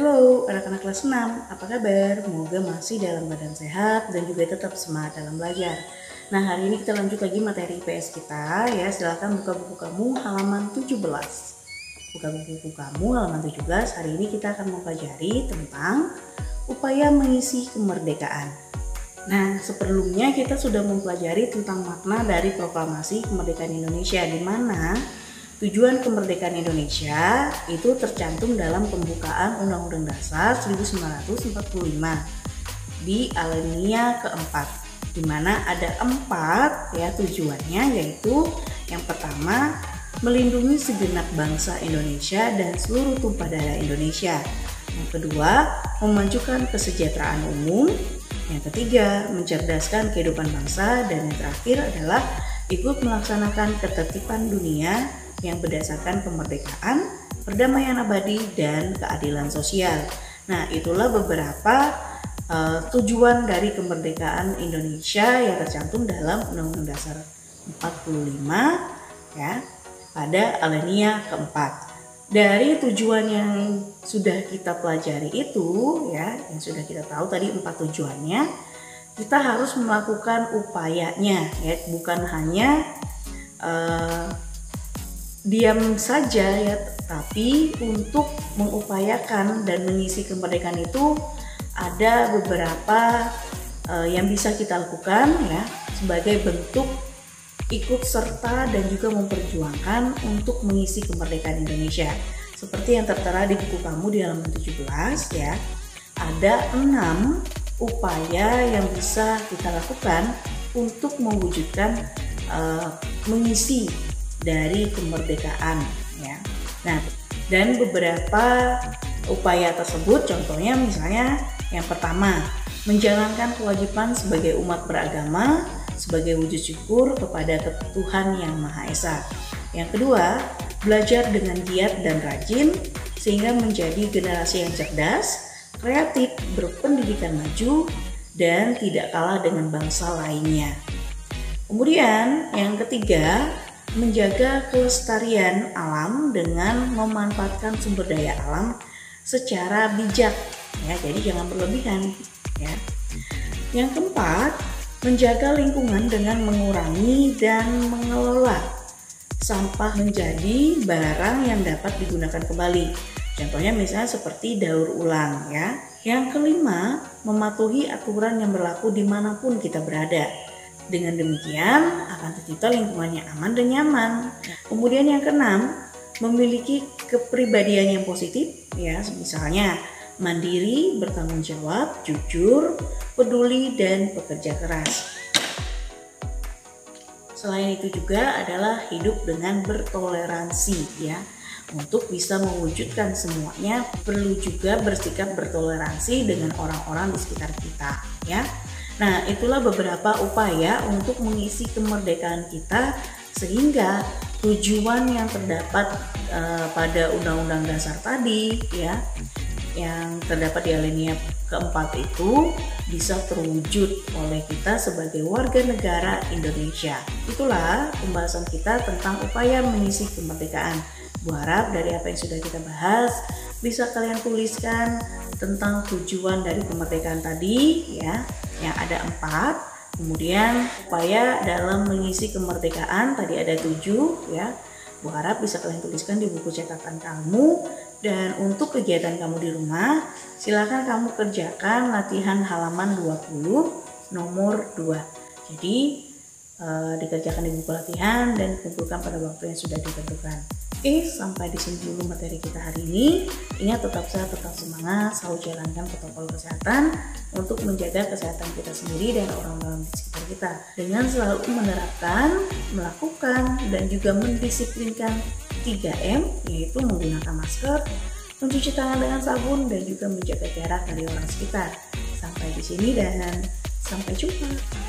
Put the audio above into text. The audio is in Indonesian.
Halo anak-anak kelas 6, apa kabar? Semoga masih dalam badan sehat dan juga tetap semangat dalam belajar. Nah, hari ini kita lanjut lagi materi IPS kita ya. Silakan buka buku kamu halaman 17. Buka buku kamu halaman 17. Hari ini kita akan mempelajari tentang upaya mengisi kemerdekaan. Nah, sebelumnya kita sudah mempelajari tentang makna dari proklamasi kemerdekaan Indonesia, di mana tujuan kemerdekaan Indonesia itu tercantum dalam pembukaan Undang-Undang Dasar 1945 di alinea keempat, di mana ada 4 ya tujuannya, yaitu yang pertama melindungi segenap bangsa Indonesia dan seluruh tumpah darah Indonesia. Yang kedua, memajukan kesejahteraan umum. Yang ketiga, mencerdaskan kehidupan bangsa, dan yang terakhir adalah ikut melaksanakan ketertiban dunia yang berdasarkan kemerdekaan, perdamaian abadi, dan keadilan sosial. Nah, itulah beberapa tujuan dari kemerdekaan Indonesia yang tercantum dalam Undang-Undang Dasar 45 ya, pada alinea keempat. Dari tujuan yang sudah kita pelajari itu ya, yang sudah kita tahu tadi 4 tujuannya, kita harus melakukan upayanya ya, bukan hanya diam saja ya, tapi untuk mengupayakan dan mengisi kemerdekaan itu ada beberapa yang bisa kita lakukan ya, sebagai bentuk ikut serta dan juga memperjuangkan untuk mengisi kemerdekaan Indonesia. Seperti yang tertera di buku kamu di halaman 17 ya, ada 6 upaya yang bisa kita lakukan untuk mewujudkan mengisi dari kemerdekaan ya. Nah, dan beberapa upaya tersebut contohnya misalnya yang pertama, menjalankan kewajiban sebagai umat beragama sebagai wujud syukur kepada Tuhan Yang Maha Esa. Yang kedua, belajar dengan giat dan rajin sehingga menjadi generasi yang cerdas, kreatif, berpendidikan maju, dan tidak kalah dengan bangsa lainnya. Kemudian yang ketiga, menjaga kelestarian alam dengan memanfaatkan sumber daya alam secara bijak ya, jadi jangan berlebihan ya. Yang keempat, menjaga lingkungan dengan mengurangi dan mengelola sampah menjadi barang yang dapat digunakan kembali. Contohnya misalnya seperti daur ulang ya. Yang kelima, mematuhi aturan yang berlaku dimanapun kita berada. Dengan demikian akan tercipta lingkungan yang aman dan nyaman. Kemudian yang keenam, memiliki kepribadian yang positif ya, misalnya mandiri, bertanggung jawab, jujur, peduli, dan pekerja keras. Selain itu juga adalah hidup dengan bertoleransi ya. Untuk bisa mewujudkan semuanya perlu juga bersikap bertoleransi dengan orang-orang di sekitar kita ya. Nah, itulah beberapa upaya untuk mengisi kemerdekaan kita sehingga tujuan yang terdapat pada Undang-Undang Dasar tadi ya, yang terdapat di alinea keempat itu bisa terwujud oleh kita sebagai warga negara Indonesia. Itulah pembahasan kita tentang upaya mengisi kemerdekaan. Bu harap dari apa yang sudah kita bahas bisa kalian tuliskan tentang tujuan dari kemerdekaan tadi ya, yang ada 4. Kemudian upaya dalam mengisi kemerdekaan tadi ada 7 ya. Bu harap bisa kalian tuliskan di buku catatan kamu. Dan untuk kegiatan kamu di rumah, silakan kamu kerjakan latihan halaman 20 nomor 2. Jadi dikerjakan di buku latihan dan dikumpulkan pada waktu yang sudah ditentukan. Oke, sampai di sini dulu materi kita hari ini. Ingat, tetap sehat, tetap semangat, selalu jalankan protokol kesehatan untuk menjaga kesehatan kita sendiri dan orang-orang di sekitar kita. Dengan selalu menerapkan, melakukan, dan juga mendisiplinkan 3M, yaitu menggunakan masker, mencuci tangan dengan sabun, dan juga menjaga jarak dari orang sekitar. Sampai di sini dan sampai jumpa.